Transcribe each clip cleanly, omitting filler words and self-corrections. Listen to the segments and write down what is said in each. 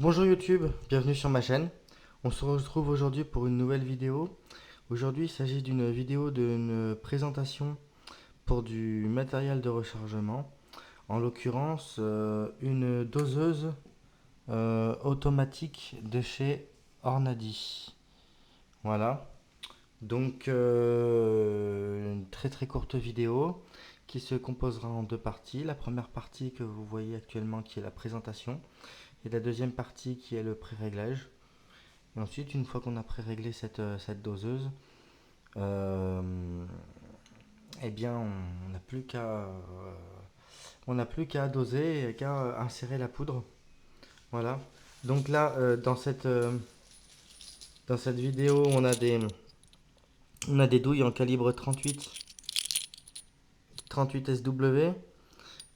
Bonjour YouTube, bienvenue sur ma chaîne. On se retrouve aujourd'hui pour une nouvelle vidéo. Aujourd'hui, il s'agit d'une vidéo d'une présentation pour du matériel de rechargement. En l'occurrence, une doseuse automatique de chez Ornadi. Voilà. Donc, une très courte vidéo qui se composera en deux parties. La première partie que vous voyez actuellement qui est la présentation et la deuxième partie qui est le pré-réglage. Et ensuite, une fois qu'on a pré-réglé cette doseuse, euh, eh bien, on n'a plus qu'à doser et qu'à insérer la poudre. Voilà. Donc là, dans cette vidéo, on a des douilles en calibre 38 SW,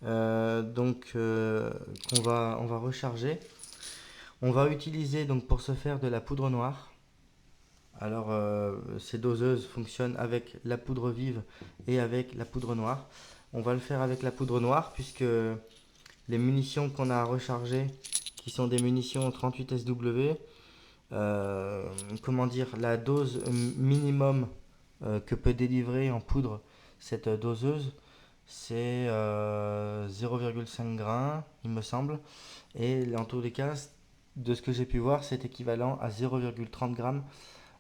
on va recharger. On va utiliser donc pour ce faire de la poudre noire. Alors, ces doseuses fonctionnent avec la poudre vive et avec la poudre noire. On va le faire avec la poudre noire puisque les munitions qu'on a à recharger, qui sont des munitions 38 SW, comment dire, la dose minimum que peut délivrer en poudre cette doseuse, c'est 0,5 grains, il me semble. Et en tous les cas, de ce que j'ai pu voir, c'est équivalent à 0,30 grammes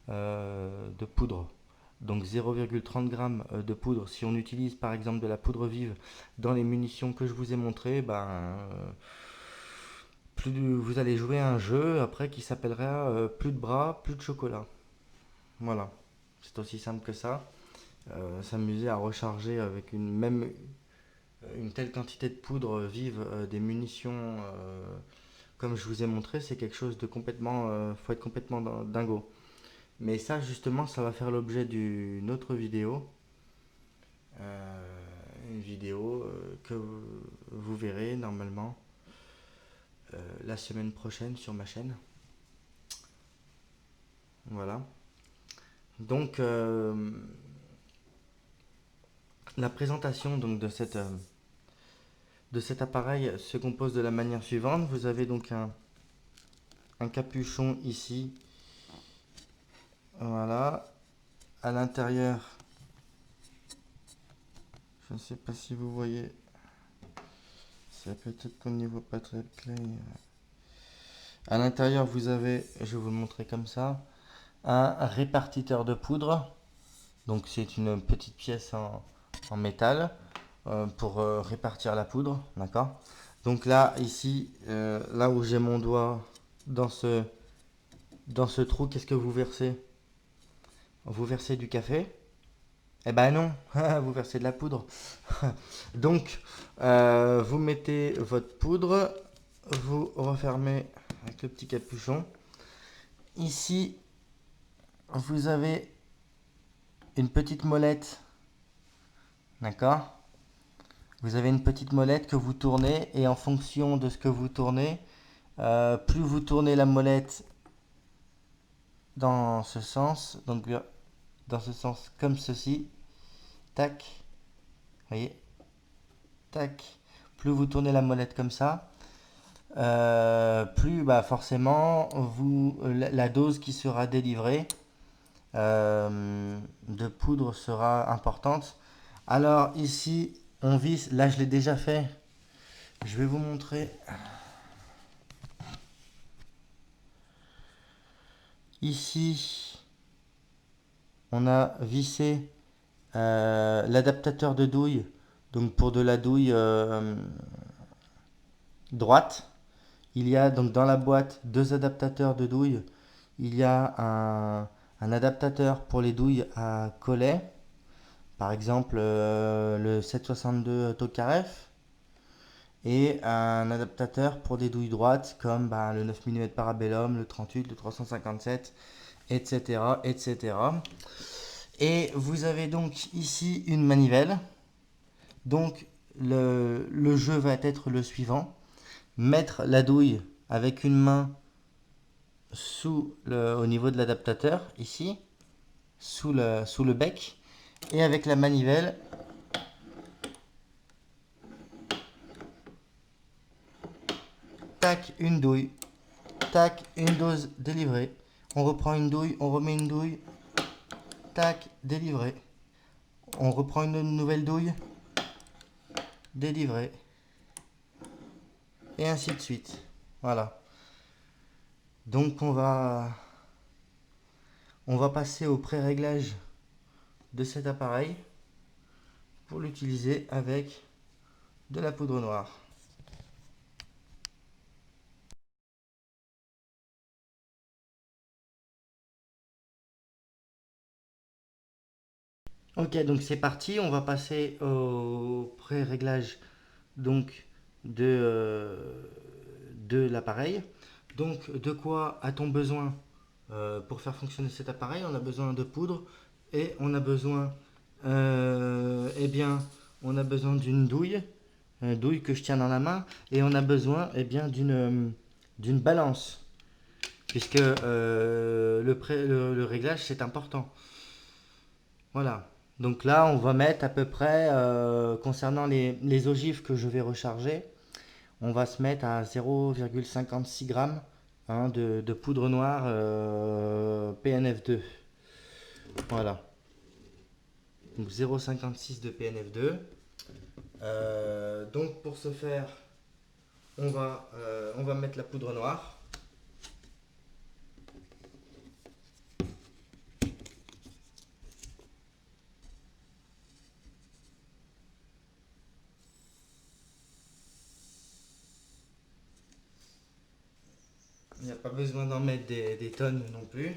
de poudre. Donc 0,30 g de poudre. Si on utilise par exemple de la poudre vive dans les munitions que je vous ai montré, vous allez jouer à un jeu après qui s'appellera plus de bras, plus de chocolat. Voilà, c'est aussi simple que ça. S'amuser à recharger avec une telle quantité de poudre vive des munitions comme je vous ai montré, c'est quelque chose de complètement, faut être complètement dingo. Mais ça, justement, ça va faire l'objet d'une autre vidéo. Une vidéo que vous verrez normalement la semaine prochaine sur ma chaîne. Voilà. Donc, la présentation donc, de cet appareil se compose de la manière suivante. Vous avez donc un capuchon ici. Voilà. À l'intérieur, je ne sais pas si vous voyez, c'est peut-être qu'au niveau pas très clair. À l'intérieur, vous avez, je vais vous le montrer comme ça, un répartiteur de poudre. Donc c'est une petite pièce en métal pour répartir la poudre, d'accord. Donc là, ici, là où j'ai mon doigt dans dans ce trou, qu'est-ce que vous versez? Vous versez du café? Eh ben non, vous versez de la poudre. Donc, vous mettez votre poudre, vous refermez avec le petit capuchon. Ici, vous avez une petite molette, d'accord? Vous avez une petite molette que vous tournez et en fonction de ce que vous tournez, plus vous tournez la molette dans ce sens, donc dans ce sens comme ceci, tac, voyez, tac, plus vous tournez la molette comme ça, plus forcément la dose qui sera délivrée de poudre sera importante. Alors ici, on visse, là je l'ai déjà fait, je vais vous montrer. Ici, on a vissé l'adaptateur de douille, donc pour de la douille droite. Il y a donc dans la boîte deux adaptateurs de douille. Il y a un adaptateur pour les douilles à collet, par exemple le 762 Tokarev, et un adaptateur pour des douilles droites comme le 9 mm Parabellum, le 38, le 357, etc. etc. Et vous avez donc ici une manivelle. Donc le jeu va être le suivant. Mettre la douille avec une main au niveau de l'adaptateur, ici, sous le bec. Et avec la manivelle, tac, une douille. tac, une dose délivrée. On reprend une douille, on remet une douille, tac, délivré. On reprend une nouvelle douille, délivré. Et ainsi de suite. Voilà. Donc on va passer au pré-réglage de cet appareil pour l'utiliser avec de la poudre noire. Ok, donc c'est parti, on va passer au pré-réglage donc de l'appareil. Donc de quoi a-t-on besoin pour faire fonctionner cet appareil? On a besoin de poudre et on a besoin eh bien on a besoin d'une douille, une douille que je tiens dans la main, et on a besoin eh bien d'une balance, puisque le réglage c'est important. Voilà. Donc là, on va mettre à peu près, concernant les ogives que je vais recharger, on va se mettre à 0,56 g de poudre noire PNF2. Voilà. Donc 0,56 de PNF2. Donc pour ce faire, on va mettre la poudre noire. Il n'y a pas besoin d'en mettre des tonnes non plus.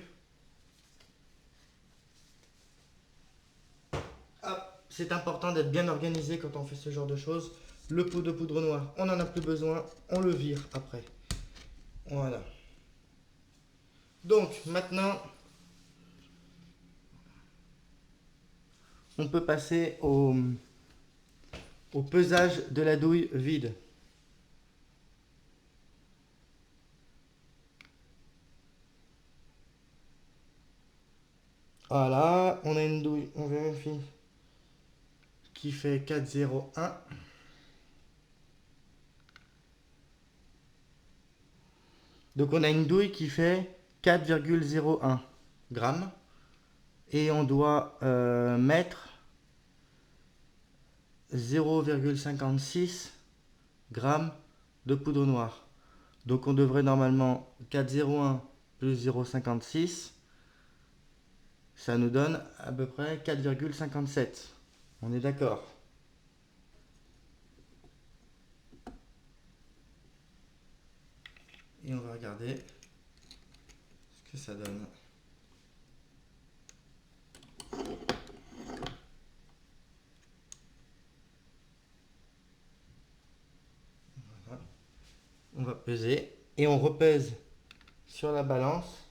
C'est important d'être bien organisé quand on fait ce genre de choses. Le pot de poudre noire, on n'en a plus besoin, on le vire après. Voilà. Donc maintenant, on peut passer au pesage de la douille vide. Voilà, on a une douille, on vérifie, qui fait 4,01. Donc on a une douille qui fait 4,01 grammes. Et on doit mettre 0,56 grammes de poudre noire. Donc on devrait normalement 4,01 plus 0,56. Ça nous donne à peu près 4,57. On est d'accord? Et on va regarder ce que ça donne. Voilà. On va peser et on repèse sur la balance.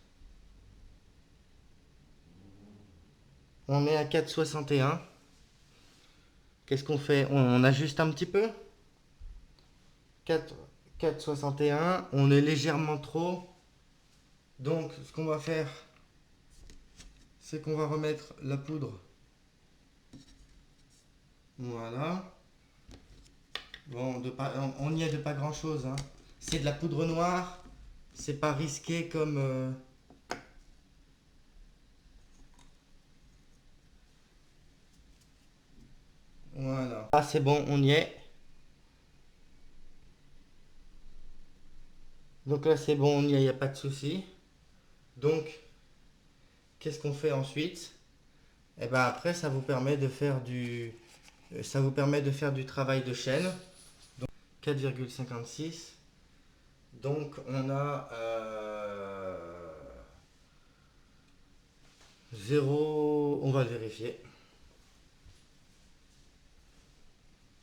On est à 4,61. Qu'est-ce qu'on fait? On ajuste un petit peu. 4,61. On est légèrement trop. Donc ce qu'on va faire, c'est qu'on va remettre la poudre. Voilà. Bon, on n'y est de pas grand chose, hein. C'est de la poudre noire. C'est pas risqué comme... Voilà. Ah, c'est bon, on y est. Donc là, c'est bon, on y est, il n'y a pas de souci. Donc, qu'est-ce qu'on fait ensuite? Et ben après, ça vous permet de faire du travail de chaîne. Donc 4,56. Donc on a 0. On va le vérifier.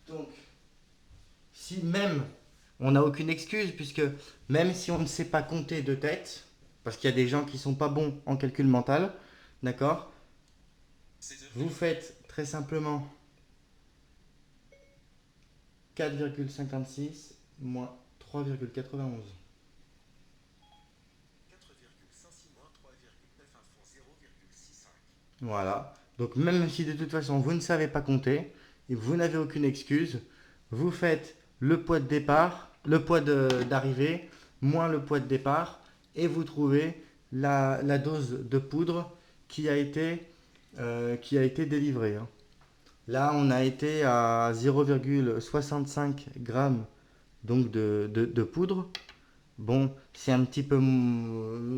Donc, si même on n'a aucune excuse, puisque même si on ne sait pas compter de tête, parce qu'il y a des gens qui sont pas bons en calcul mental, d'accord? Vous faites très simplement 4,56 moins 3,91. Voilà. Donc même si de toute façon vous ne savez pas compter et vous n'avez aucune excuse, vous faites le poids de départ, le poids d'arrivée moins le poids de départ, et vous trouvez la dose de poudre qui a été délivrée, hein. Là, on a été à 0,65 grammes donc de poudre. Bon, c'est un petit peu,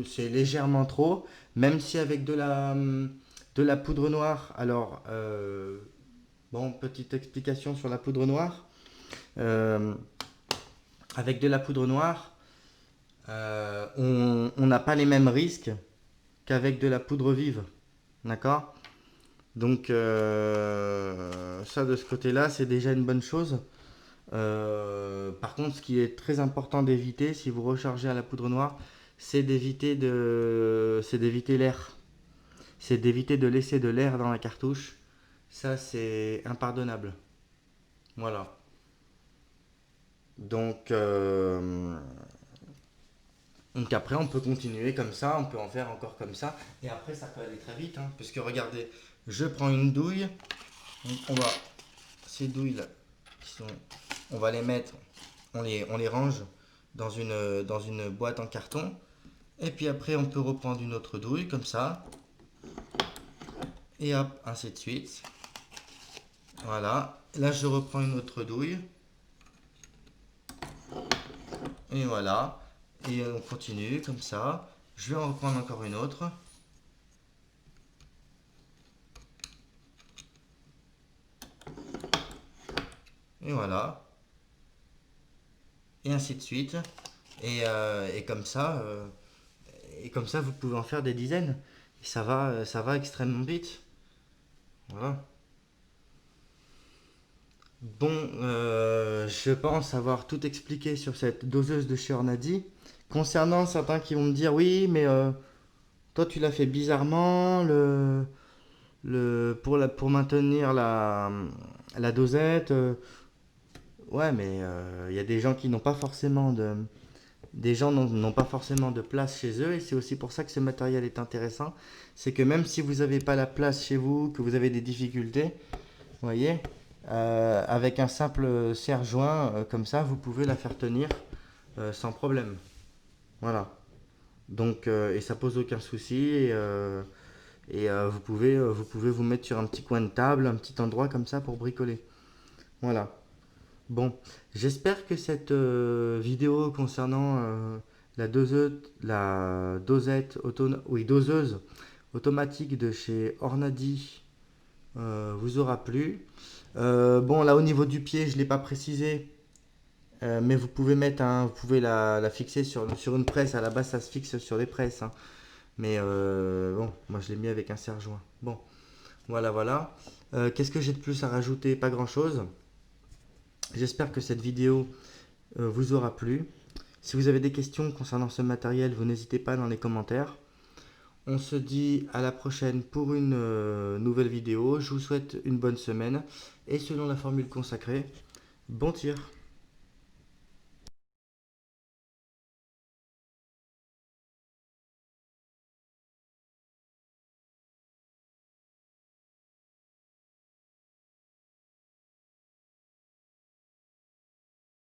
c'est légèrement trop, même si avec de la poudre noire. Alors, bon, petite explication sur la poudre noire. Euh, Avec de la poudre noire, on n'a pas les mêmes risques qu'avec de la poudre vive. D'accord? Donc, ça de ce côté-là, c'est déjà une bonne chose. Par contre, ce qui est très important d'éviter, si vous rechargez à la poudre noire, c'est d'éviter l'air. C'est d'éviter de laisser de l'air dans la cartouche. Ça, c'est impardonnable. Voilà. Donc, donc après, on peut continuer comme ça, on peut en faire encore comme ça. Et après, ça peut aller très vite, hein, parce que regardez, je prends une douille. Donc, ces douilles-là, on va les mettre, on les range dans une boîte en carton. Et puis après, on peut reprendre une autre douille comme ça. Et hop, ainsi de suite. Voilà. Là, je reprends une autre douille. Et voilà. Et on continue comme ça. Je vais en reprendre encore une autre. Et voilà. Et ainsi de suite. Et comme ça, vous pouvez en faire des dizaines. Et ça va extrêmement vite. Voilà. Bon, je pense avoir tout expliqué sur cette doseuse de chez Ornadi. Concernant certains qui vont me dire, oui, mais toi tu l'as fait bizarrement, pour maintenir la dosette. Ouais, mais il y a des gens qui n'ont pas forcément des gens n'ont pas forcément de place chez eux, et c'est aussi pour ça que ce matériel est intéressant. C'est que même si vous n'avez pas la place chez vous, que vous avez des difficultés, vous voyez, avec un simple serre-joint comme ça, vous pouvez la faire tenir sans problème. Voilà. Donc, et ça pose aucun souci. Vous pouvez vous mettre sur un petit coin de table, un petit endroit comme ça pour bricoler. Voilà. Bon, j'espère que cette vidéo concernant la dosette doseuse automatique de chez Ornadi vous aura plu. Bon, là au niveau du pied, je ne l'ai pas précisé, mais vous pouvez la fixer sur une presse. À la base, ça se fixe sur des presses, hein. Mais bon, moi je l'ai mis avec un serre-joint. Bon, voilà, voilà. Qu'est-ce que j'ai de plus à rajouter? Pas grand-chose. J'espère que cette vidéo vous aura plu. Si vous avez des questions concernant ce matériel, vous n'hésitez pas dans les commentaires. On se dit à la prochaine pour une nouvelle vidéo. Je vous souhaite une bonne semaine. Et selon la formule consacrée, bon tir!